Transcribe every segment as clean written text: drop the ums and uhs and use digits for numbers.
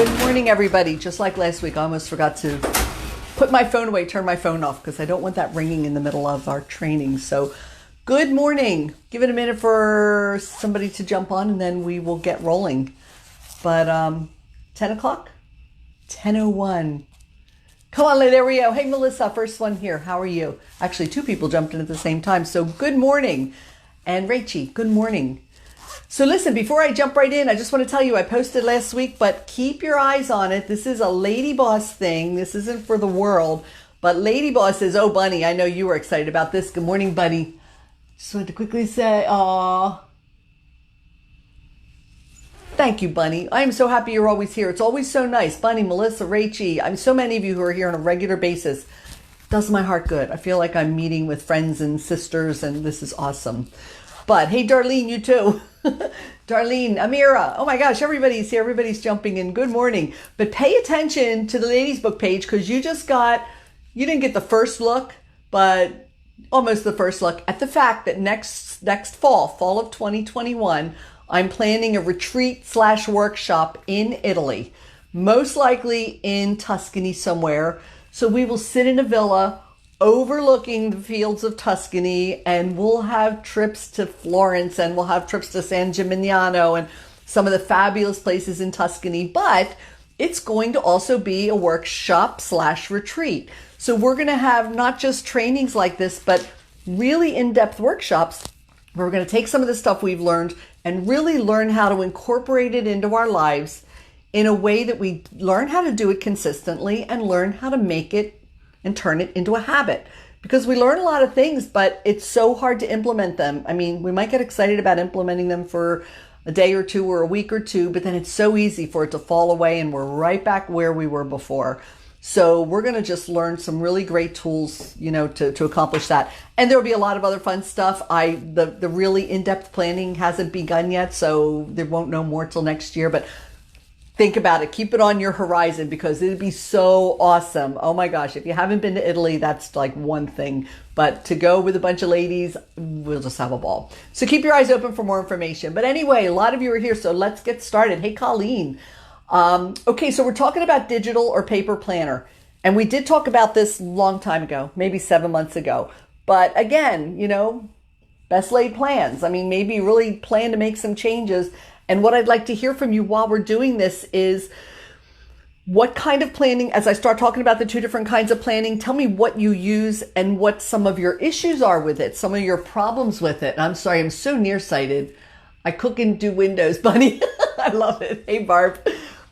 Good morning, everybody. Just like last week, I almost forgot to put my phone away, turn my phone off, because I don't want that ringing in the middle of our training. So good morning. Give it a minute for somebody to jump on, and then we will get rolling. But 10 o'clock? 10:01. Come on, there we go. Hey, Melissa, first one here. How are you? Actually, two people jumped in at the same time. So good morning. And Rachie, good morning. So listen, before I jump right in, I just want to tell you, I posted last week, but keep your eyes on it. This is a Lady Boss thing. This isn't for the world. But Lady Boss says, oh, Bunny, I know you were excited about this. Good morning, Bunny. Just wanted to quickly say, aw. Thank you, Bunny. I am so happy you're always here. It's always so nice. Bunny, Melissa, Rachie. I'm so many of you who are here on a regular basis. Does my heart good. I feel like I'm meeting with friends and sisters, and this is awesome. But hey, Darlene, you too. Darlene, Amira. Oh my gosh, everybody's here. Everybody's jumping in. Good morning. But pay attention to the ladies book page, because you didn't get the first look, but almost the first look at the fact that next fall of 2021, I'm planning a retreat/workshop in Italy, most likely in Tuscany somewhere. So we will sit in a villa overlooking the fields of Tuscany, and we'll have trips to Florence, and we'll have trips to San Gimignano and some of the fabulous places in Tuscany. But it's going to also be a workshop/retreat. So we're going to have not just trainings like this, but really in-depth workshops where we're going to take some of the stuff we've learned and really learn how to incorporate it into our lives in a way that we learn how to do it consistently and learn how to make it and turn it into a habit. Because we learn a lot of things, but it's so hard to implement them. I mean, we might get excited about implementing them for a day or two or a week or two, but then it's so easy for it to fall away and we're right back where we were before. So we're going to just learn some really great tools, to accomplish that. And there'll be a lot of other fun stuff. The really in-depth planning hasn't begun yet, so there won't know more till next year, but think about it. Keep it on your horizon, because it'd be so awesome. Oh my gosh. If you haven't been to Italy, that's like one thing. But to go with a bunch of ladies, we'll just have a ball. So keep your eyes open for more information. But anyway, a lot of you are here, so let's get started. Hey, Colleen. Okay, so we're talking about digital or paper planner. And we did talk about this a long time ago, maybe 7 months ago. But again, best laid plans. I mean, maybe you really plan to make some changes. And what I'd like to hear from you while we're doing this is what kind of planning, as I start talking about the two different kinds of planning, tell me what you use and what some of your issues are with it, some of your problems with it. And I'm sorry, I'm so nearsighted. I cook and do windows, Bunny. I love it. Hey, Barb.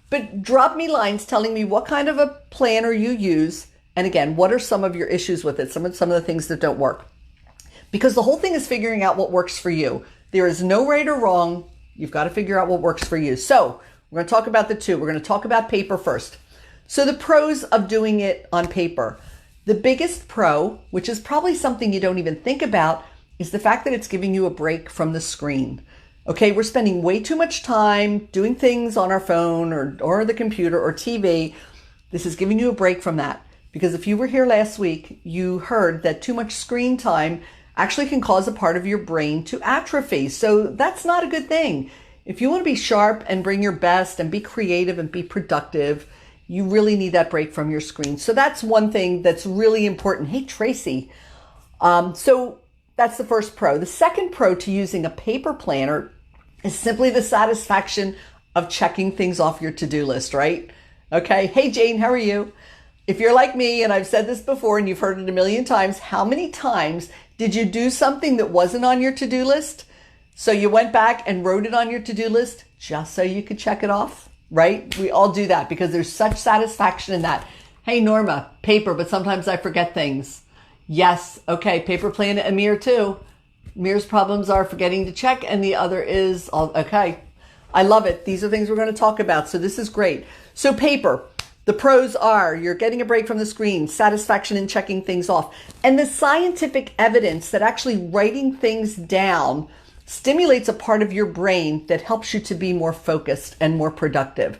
But drop me lines telling me what kind of a planner you use. And again, what are some of your issues with it? Some of the things that don't work. Because the whole thing is figuring out what works for you. There is no right or wrong. You've got to figure out what works for you. So we're going to talk about the two. We're going to talk about paper first. So the pros of doing it on paper. The biggest pro, which is probably something you don't even think about, is the fact that it's giving you a break from the screen. Okay, we're spending way too much time doing things on our phone or the computer or TV. This is giving you a break from that. Because if you were here last week, you heard that too much screen time actually can cause a part of your brain to atrophy. So that's not a good thing. If you want to be sharp and bring your best and be creative and be productive, you really need that break from your screen. So that's one thing that's really important. Hey, Tracy. So that's the first pro. The second pro to using a paper planner is simply the satisfaction of checking things off your to-do list, right? Okay. Hey, Jane, how are you? If you're like me, and I've said this before and you've heard it a million times, how many times did you do something that wasn't on your to-do list? So you went back and wrote it on your to-do list just so you could check it off, right? We all do that because there's such satisfaction in that. Hey, Norma, paper, but sometimes I forget things. Yes. Okay. Paper plan, Amir too. Amir's problems are forgetting to check, and the other is, okay. I love it. These are things we're going to talk about. So this is great. So paper. The pros are you're getting a break from the screen, satisfaction in checking things off, and the scientific evidence that actually writing things down stimulates a part of your brain that helps you to be more focused and more productive.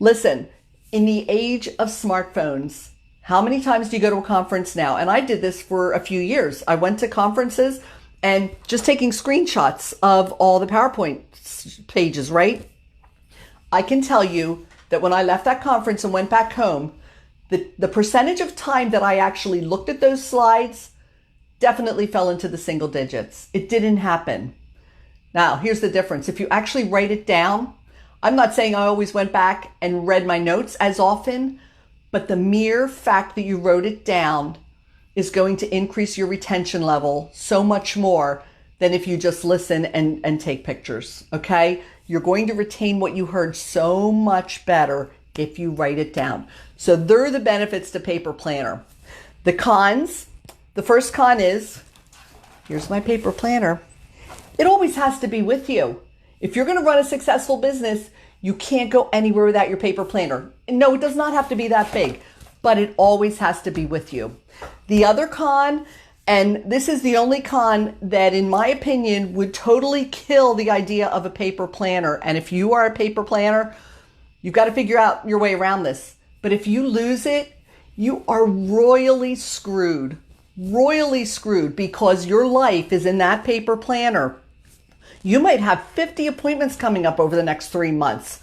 Listen, in the age of smartphones, how many times do you go to a conference now? And I did this for a few years. I went to conferences and just taking screenshots of all the PowerPoint pages, right? I can tell you that when I left that conference and went back home, the percentage of time that I actually looked at those slides definitely fell into the single digits. It didn't happen. Now, here's the difference. If you actually write it down, I'm not saying I always went back and read my notes as often, but the mere fact that you wrote it down is going to increase your retention level so much more than if you just listen and take pictures, okay? You're going to retain what you heard so much better if you write it down. So there are the benefits to paper planner. The cons, the first con is, here's my paper planner. It always has to be with you. If you're going to run a successful business, you can't go anywhere without your paper planner. And no, it does not have to be that big, but it always has to be with you. The other con, and this is the only con that in my opinion would totally kill the idea of a paper planner. And if you are a paper planner, you've got to figure out your way around this. But if you lose it, you are royally screwed because your life is in that paper planner. You might have 50 appointments coming up over the next 3 months.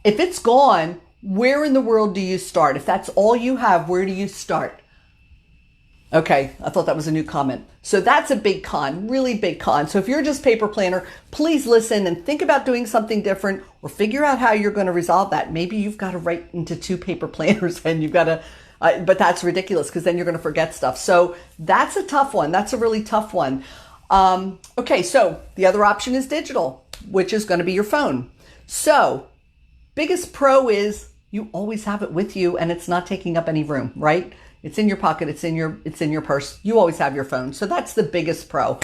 If it's gone, where in the world do you start? If that's all you have, where do you start? Okay, I thought that was a new comment. So that's a big con, really big con. So if you're just paper planner, please listen and think about doing something different or figure out how you're going to resolve that. Maybe you've got to write into 2 paper planners and you've got to, but that's ridiculous because then you're going to forget stuff. So that's a tough one. That's a really tough one. Okay, so the other option is digital, which is going to be your phone. So biggest pro is you always have it with you and it's not taking up any room, right? It's in your pocket. It's in your purse. You always have your phone. So that's the biggest pro.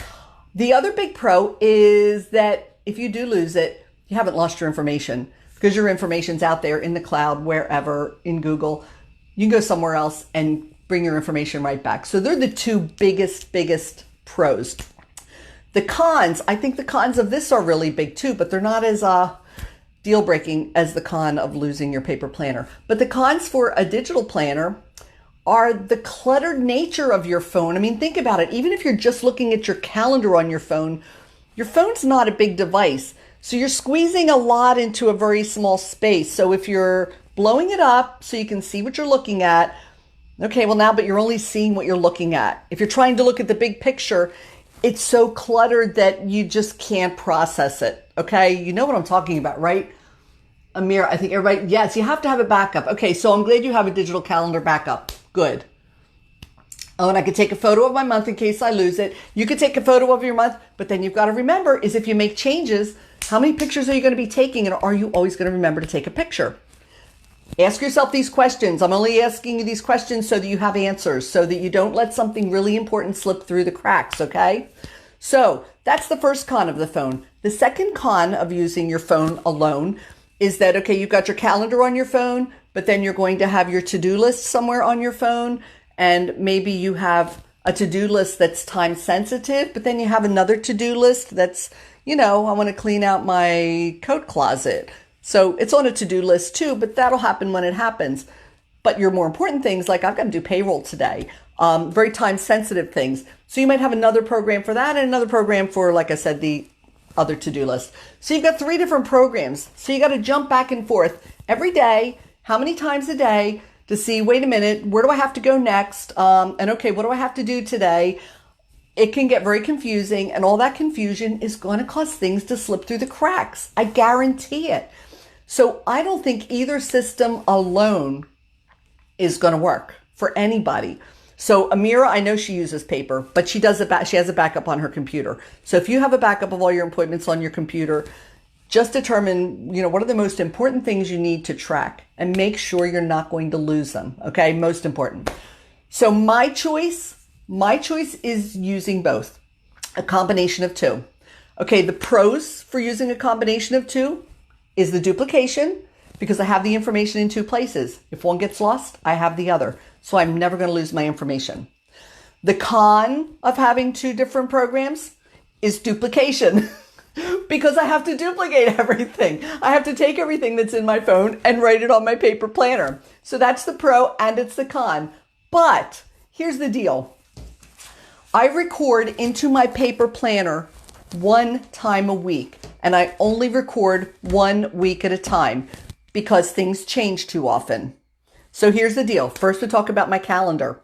The other big pro is that if you do lose it, you haven't lost your information because your information's out there in the cloud, wherever, in Google. You can go somewhere else and bring your information right back. So they're the 2 biggest pros. The cons, I think the cons of this are really big too, but they're not as deal breaking as the con of losing your paper planner. But the cons for a digital planner are the cluttered nature of your phone. I mean, think about it. Even if you're just looking at your calendar on your phone's not a big device. So you're squeezing a lot into a very small space. So if you're blowing it up so you can see what you're looking at, okay, well now, but you're only seeing what you're looking at. If you're trying to look at the big picture, it's so cluttered that you just can't process it. Okay, you know what I'm talking about, right? Amir, I think everybody, yes, you have to have a backup. Okay, so I'm glad you have a digital calendar backup. Good. Oh, and I could take a photo of my month in case I lose it. You could take a photo of your month, but then you've got to remember is if you make changes, how many pictures are you going to be taking? And are you always going to remember to take a picture? Ask yourself these questions. I'm only asking you these questions so that you have answers, so that you don't let something really important slip through the cracks, okay? So that's the first con of the phone. The second con of using your phone alone is that, okay, you've got your calendar on your phone, but then you're going to have your to-do list somewhere on your phone. And maybe you have a to-do list that's time sensitive, but then you have another to-do list that's, I want to clean out my coat closet. So it's on a to-do list too, but that'll happen when it happens. But your more important things, like I've got to do payroll today, very time sensitive things. So you might have another program for that and another program for, like I said, the other to-do list. So you've got 3 different programs. So you got to jump back and forth every day. How many times a day to see, wait a minute, where do I have to go next? And okay, what do I have to do today? It can get very confusing, and all that confusion is going to cause things to slip through the cracks. I guarantee it. So I don't think either system alone is going to work for anybody. So Amira, I know she uses paper, but she has a backup on her computer. So if you have a backup of all your appointments on your computer, just determine, what are the most important things you need to track and make sure you're not going to lose them. Okay. Most important. So my choice is using both, a combination of 2. Okay. The pros for using a combination of 2 is the duplication, because I have the information in 2 places. If one gets lost, I have the other. So I'm never going to lose my information. The con of having 2 different programs is duplication. Because I have to duplicate everything. I have to take everything that's in my phone and write it on my paper planner. So that's the pro and it's the con. But here's the deal. I record into my paper planner 1 time a week, and I only record 1 week at a time. because things change too often. So here's the deal. First, we talk about my calendar.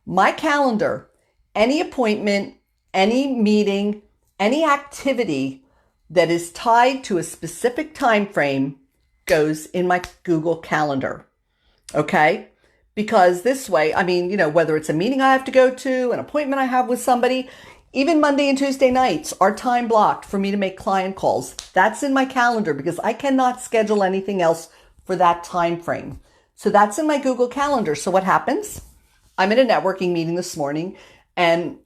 My calendar, any appointment, any meeting, any activity that is tied to a specific time frame goes in my Google Calendar. Okay? Because this way, I mean, whether it's a meeting I have to go to, an appointment I have with somebody, even Monday and Tuesday nights are time blocked for me to make client calls. That's in my calendar because I cannot schedule anything else for that time frame. So that's in my Google Calendar. So what happens? I'm in a networking meeting this morning and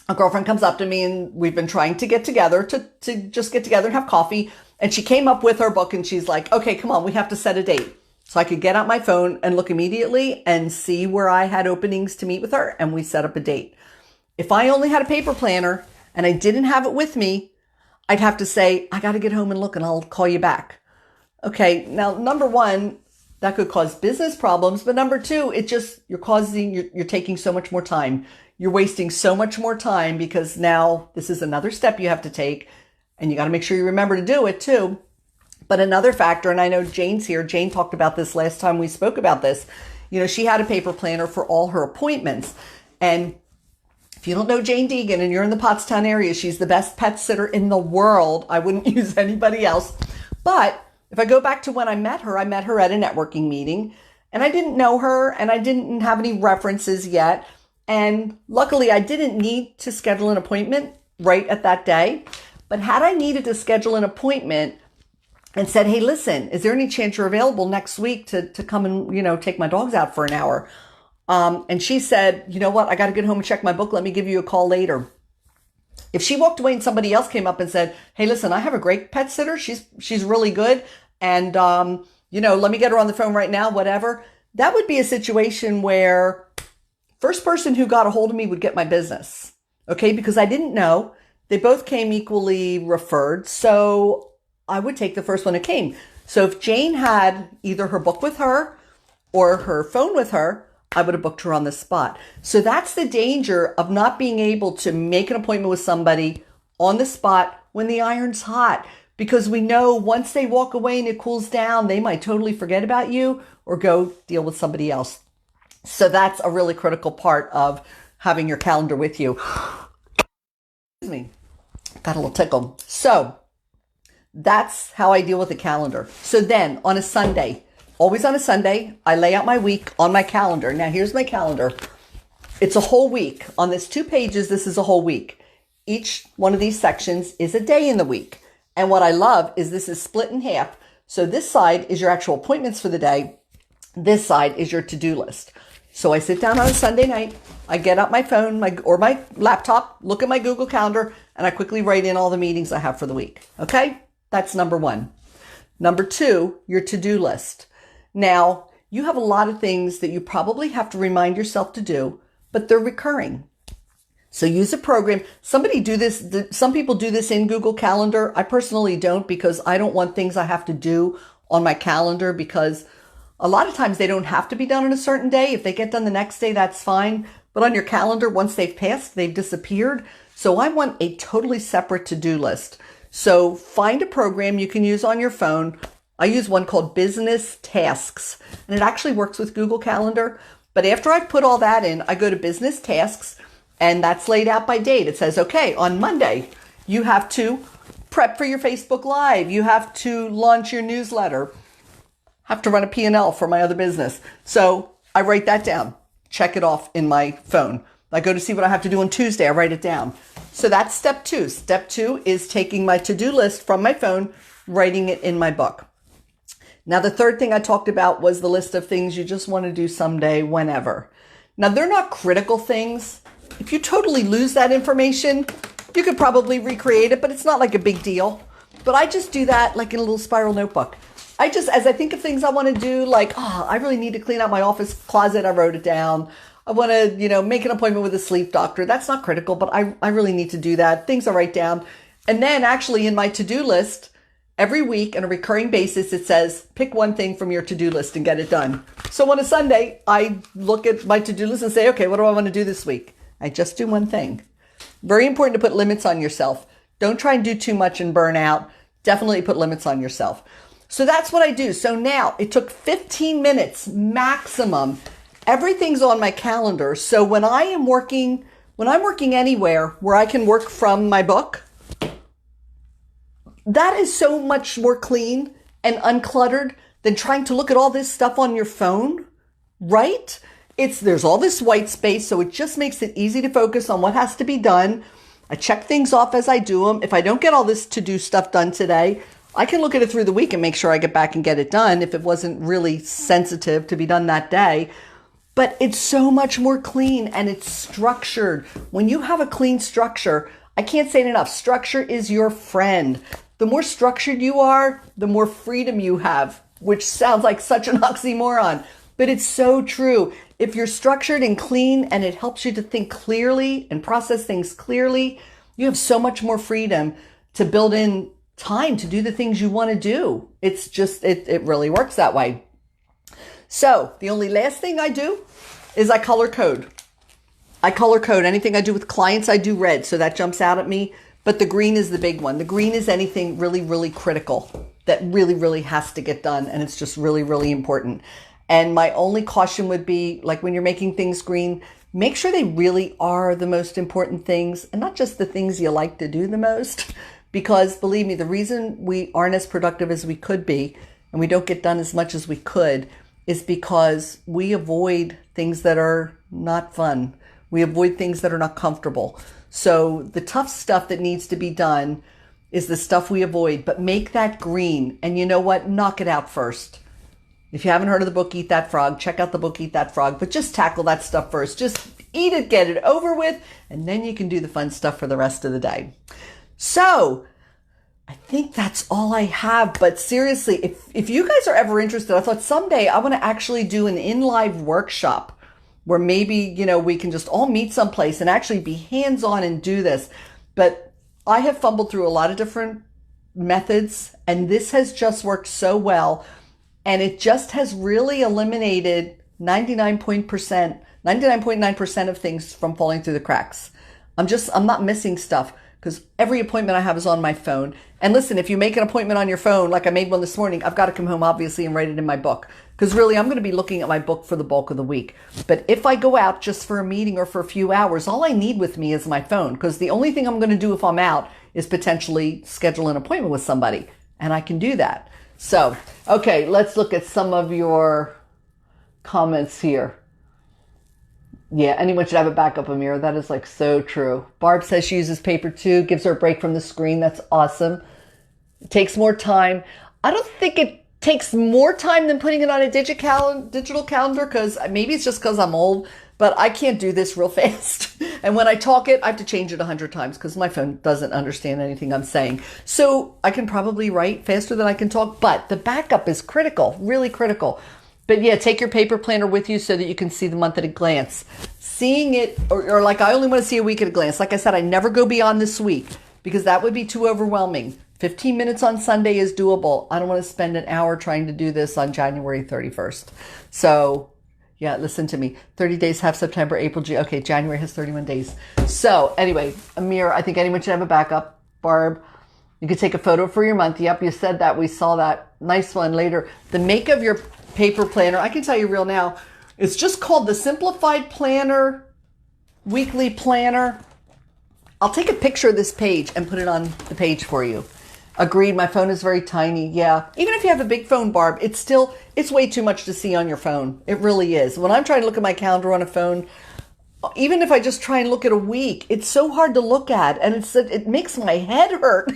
a girlfriend comes up to me and we've been trying to get together to just get together and have coffee. And she came up with her book and she's like, okay, come on, we have to set a date. So I could get out my phone and look immediately and see where I had openings to meet with her, and we set up a date. If I only had a paper planner and I didn't have it with me, I'd have to say, I got to get home and look and I'll call you back. Okay, now number one, that could cause business problems. But number two, you're taking so much more time. You're wasting so much more time because now this is another step you have to take and you got to make sure you remember to do it too. But another factor, and I know Jane's here. Jane talked about this last time we spoke about this. She had a paper planner for all her appointments. And if you don't know Jane Deegan and you're in the Pottstown area, she's the best pet sitter in the world. I wouldn't use anybody else. But if I go back to when I met her at a networking meeting and I didn't know her and I didn't have any references yet. And luckily I didn't need to schedule an appointment right at that day. But had I needed to schedule an appointment and said, hey, listen, is there any chance you're available next week to come and, take my dogs out for an hour? And she said, you know what? I got to get home and check my book. Let me give you a call later. If she walked away and somebody else came up and said, hey, listen, I have a great pet sitter. She's really good. And, let me get her on the phone right now, whatever. That would be a situation where first person who got a hold of me would get my business. Okay. Because I didn't know. They both came equally referred. So I would take the first one who came. So if Jane had either her book with her or her phone with her, I would have booked her on the spot. So that's the danger of not being able to make an appointment with somebody on the spot when the iron's hot. Because we know once they walk away and it cools down, they might totally forget about you or go deal with somebody else. So that's a really critical part of having your calendar with you. Excuse me. Got a little tickle. So that's how I deal with the calendar. So then on a Sunday, always on a Sunday, I lay out my week on my calendar. Now here's my calendar. It's a whole week. On this 2 pages, this is a whole week. Each one of these sections is a day in the week. And what I love is this is split in half. So this side is your actual appointments for the day. This side is your to-do list. So I sit down on a Sunday night, I get out my phone or my laptop, look at my Google Calendar, and I quickly write in all the meetings I have for the week. Okay? That's number one. Number two, your to-do list. Now, you have a lot of things that you probably have to remind yourself to do, but they're recurring. So use a program. Some people do this in Google Calendar. I personally don't because I don't want things I have to do on my calendar because a lot of times they don't have to be done on a certain day. If they get done the next day, that's fine. But on your calendar, once they've passed, they've disappeared. So I want a totally separate to-do list. So find a program you can use on your phone. I use one called Business Tasks, and it actually works with Google Calendar. But after I put all that in, I go to Business Tasks, and that's laid out by date. It says, okay, on Monday, you have to prep for your Facebook Live. You have to launch your newsletter. Have to run a P&L for my other business. So I write that down, check it off in my phone. I go to see what I have to do on Tuesday. I write it down. So that's step two. Step two is taking my to-do list from my phone, writing it in my book. Now, the third thing I talked about was the list of things you just want to do someday, whenever. Now, they're not critical things. If you totally lose that information, you could probably recreate it, but it's not like a big deal. But I just do that like in a little spiral notebook. As I think of things I want to do, like, I really need to clean out my office closet. I wrote it down. I want to, make an appointment with a sleep doctor. That's not critical, but I really need to do that. Things I write down. And then actually in my to-do list, every week on a recurring basis, it says, pick one thing from your to-do list and get it done. So on a Sunday, I look at my to-do list and say, okay, what do I want to do this week? I just do one thing. Very important to put limits on yourself. Don't try and do too much and burn out. Definitely put limits on yourself. So that's what I do. So now it took 15 minutes maximum. Everything's on my calendar. So when I'm working anywhere where I can work from my book, that is so much more clean and uncluttered than trying to look at all this stuff on your phone, right? There's all this white space, so it just makes it easy to focus on what has to be done. I check things off as I do them. If I don't get all this to-do stuff done today, I can look at it through the week and make sure I get back and get it done if it wasn't really sensitive to be done that day. But it's so much more clean and it's structured. When you have a clean structure, I can't say it enough, structure is your friend. The more structured you are, the more freedom you have, which sounds like such an oxymoron, but it's so true. If you're structured and clean and it helps you to think clearly and process things clearly, you have so much more freedom to build in time to do the things you want to do. It's just, it really works that way. So the only last thing I do is I color code. I color code. Anything I do with clients, I do red. So that jumps out at me. But the green is the big one. The green is anything really, really critical that really, really has to get done. And it's just really, really important. And my only caution would be, like when you're making things green, make sure they really are the most important things and not just the things you like to do the most. Because believe me, the reason we aren't as productive as we could be and we don't get done as much as we could is because we avoid things that are not fun. We avoid things that are not comfortable. So the tough stuff that needs to be done is the stuff we avoid, but make that green. And you know what? Knock it out first. If you haven't heard of the book, Eat That Frog, check out the book, Eat That Frog, but just tackle that stuff first. Just eat it, get it over with, and then you can do the fun stuff for the rest of the day. So I think that's all I have. But seriously, if you guys are ever interested, I thought someday I want to actually do an in-live workshop where maybe, we can just all meet someplace and actually be hands-on and do this. But I have fumbled through a lot of different methods, and this has just worked so well. And it just has really eliminated 99.9% of things from falling through the cracks. I'm not missing stuff because every appointment I have is on my phone. And listen, if you make an appointment on your phone, like I made one this morning, I've got to come home, obviously, and write it in my book. Because really, I'm going to be looking at my book for the bulk of the week. But if I go out just for a meeting or for a few hours, all I need with me is my phone. Because the only thing I'm going to do if I'm out is potentially schedule an appointment with somebody. And I can do that. So, okay, let's look at some of your comments here. Yeah, anyone should have a backup, Amir. That is like so true. Barb says she uses paper too, gives her a break from the screen. That's awesome. It takes more time. I don't think it takes more time than putting it on a digital calendar, because maybe it's just because I'm old, but I can't do this real fast. And when I talk it, I have to change it 100 times because my phone doesn't understand anything I'm saying. So I can probably write faster than I can talk, but the backup is critical, really critical. But yeah, take your paper planner with you so that you can see the month at a glance. Seeing it, or like I only want to see a week at a glance. Like I said, I never go beyond this week because that would be too overwhelming. 15 minutes on Sunday is doable. I don't want to spend an hour trying to do this on January 31st. So yeah, listen to me. 30 days, half September, April, June. Okay, January has 31 days. So anyway, Amir, I think anyone should have a backup. Barb, you could take a photo for your month. Yep, you said that. We saw that. Nice one later. The make of your paper planner, I can tell you real now, it's just called the Simplified Planner Weekly Planner. I'll take a picture of this page and put it on the page for you. Agreed, my phone is very tiny. Yeah, even if you have a big phone, Barb, it's way too much to see on your phone. It really is. When I'm trying to look at my calendar on a phone, even if I just try and look at a week, it's so hard to look at, and it makes my head hurt.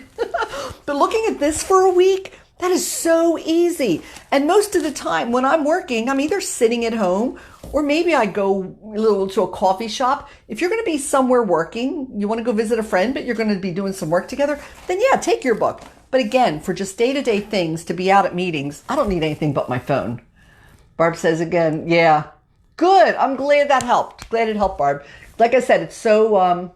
But looking at this for a week, that is so easy. And most of the time when I'm working, I'm either sitting at home or maybe I go a little to a coffee shop. If you're going to be somewhere working, you want to go visit a friend, but you're going to be doing some work together, then yeah, take your book. But again, for just day-to-day things, to be out at meetings, I don't need anything but my phone. Barb says again, yeah, good. I'm glad that helped. Glad it helped, Barb. Like I said, it's so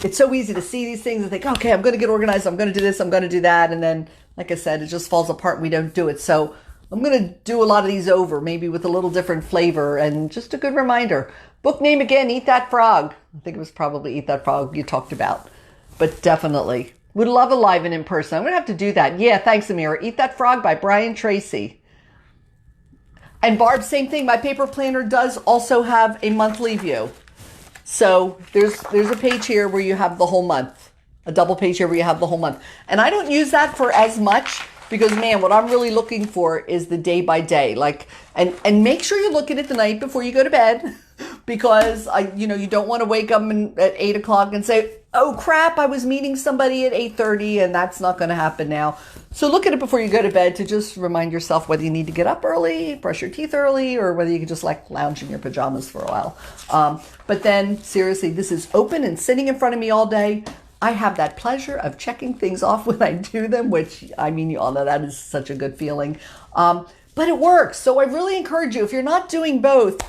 easy to see these things and think, okay, I'm going to get organized. I'm going to do this. I'm going to do that. And then, like I said, it just falls apart and we don't do it. So I'm going to do a lot of these over, maybe with a little different flavor and just a good reminder. Book name again, Eat That Frog. I think it was probably Eat That Frog you talked about. But definitely, Would love a live and in person. I'm going to have to do that. Yeah, thanks, Amira. Eat That Frog by Brian Tracy. And Barb, same thing. My paper planner does also have a monthly view. So there's a page here where you have the whole month. A double page here where you have the whole month. And I don't use that for as much because, man, what I'm really looking for is the day by day. Like, and make sure you look at it the night before you go to bed because you don't want to wake up at 8 o'clock and say, oh crap, I was meeting somebody at 8:30 and that's not going to happen now. So look at it before you go to bed to just remind yourself whether you need to get up early, brush your teeth early, or whether you can just like lounge in your pajamas for a while. But then seriously, this is open and sitting in front of me all day. I have that pleasure of checking things off when I do them, which I mean, you all know that is such a good feeling. But it works. So I really encourage you, if you're not doing both,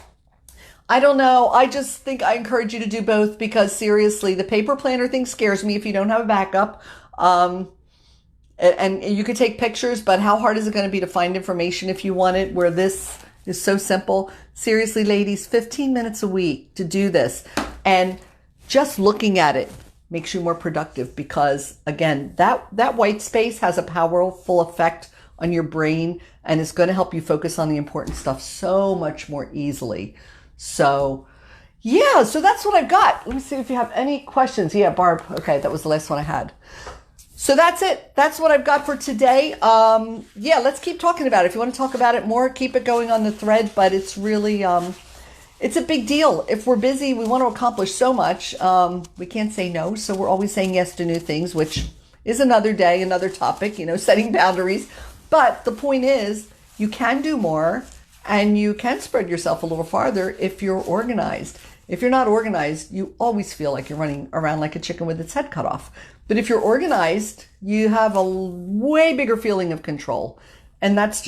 I don't know. I just think I encourage you to do both because seriously, the paper planner thing scares me if you don't have a backup. And you could take pictures, but how hard is it going to be to find information if you want it, where this is so simple? Seriously, ladies, 15 minutes a week to do this. And just looking at it makes you more productive because, again, that white space has a powerful effect on your brain and it's going to help you focus on the important stuff so much more easily. So, yeah, so that's what I've got. Let me see if you have any questions. Yeah, Barb. Okay, that was the last one I had. So that's it. That's what I've got for today. Yeah, let's keep talking about it. If you want to talk about it more, keep it going on the thread. But it's really, it's a big deal. If we're busy, we want to accomplish so much. We can't say no. So we're always saying yes to new things, which is another day, another topic, setting boundaries. But the point is, you can do more. And you can spread yourself a little farther if you're organized. If you're not organized, you always feel like you're running around like a chicken with its head cut off. But if you're organized, you have a way bigger feeling of control. And that's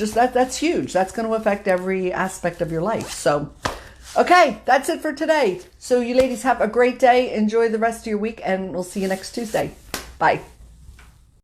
huge. That's going to affect every aspect of your life. So, okay, that's it for today. So you ladies have a great day. Enjoy the rest of your week and we'll see you next Tuesday. Bye.